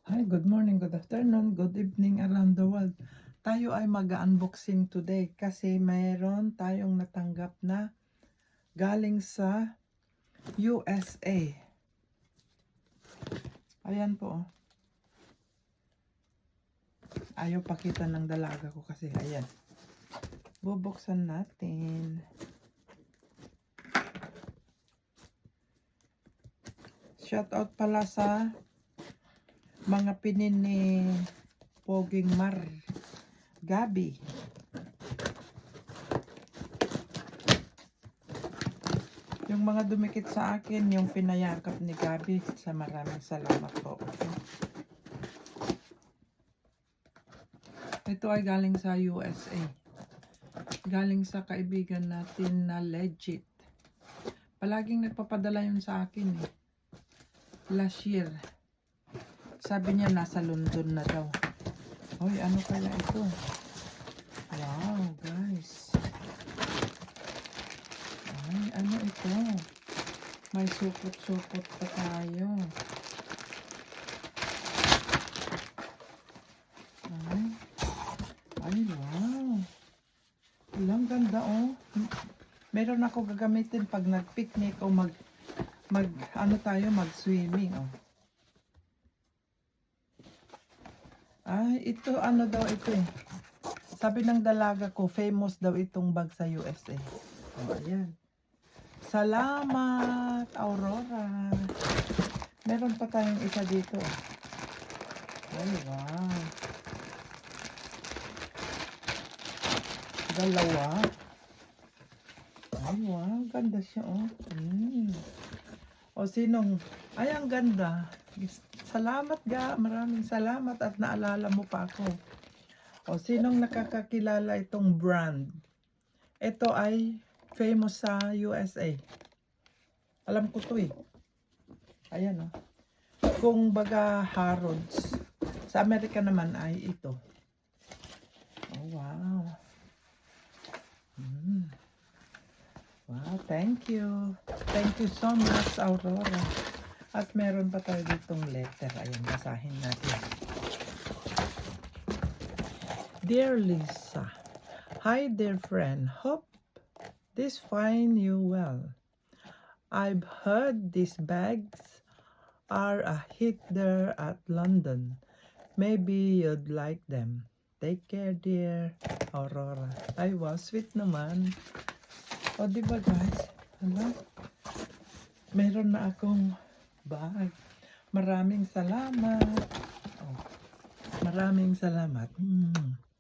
Hi, good morning, good afternoon, good evening around the world. Tayo ay mag-unboxing today kasi mayroon tayong natanggap na galing sa USA. Ayan po. Ayaw pakita ng dalaga ko kasi ayan. Bubuksan natin. Shout out pala sa mga pinin ni Poging Mar Gabi. Yung mga dumikit sa akin, yung pinayakap ni Gabi, sa maraming salamat po. Ito ay galing sa USA. Galing sa kaibigan natin na legit. Palaging nagpapadala yun sa akin eh. Last year. Sabi niya nasa London na daw. Hoy, ano kaya ito? Wow, guys. Ay, ano ito? May supot-supot pa tayo. Ay, wow. Ilang ganda oh. Meron ako gagamitin pag nag-picnic o mag-swimming oh. Ay, ito ano daw ito eh. Sabi ng dalaga ko, famous daw itong bag sa USA. Oh, ayan. Salamat, Aurora. Meron pa tayong isa dito. Ay, wow. Dalawa. Ay, wow. Ganda siya, oh. O, sinong... Ay, ang ganda. Salamat, Maraming salamat at naalala mo pa ako. O, sinong nakakakilala itong brand? Ito ay famous sa USA. Alam ko to eh. Ayan o. Kung baga Harrods. Sa Amerika naman ay ito. Oh, wow. Wow, thank you. Thank you so much, Aurora. At meron pa tayo ditong letter. Ayan, basahin natin. Dear Lisa, hi dear friend. Hope this find you well. I've heard these bags are a hit there at London. Maybe you'd like them. Take care, dear Aurora. Ay, wow, sweet naman. O, diba guys? Hala? Meron na akong bag. Maraming salamat. Oh, maraming salamat.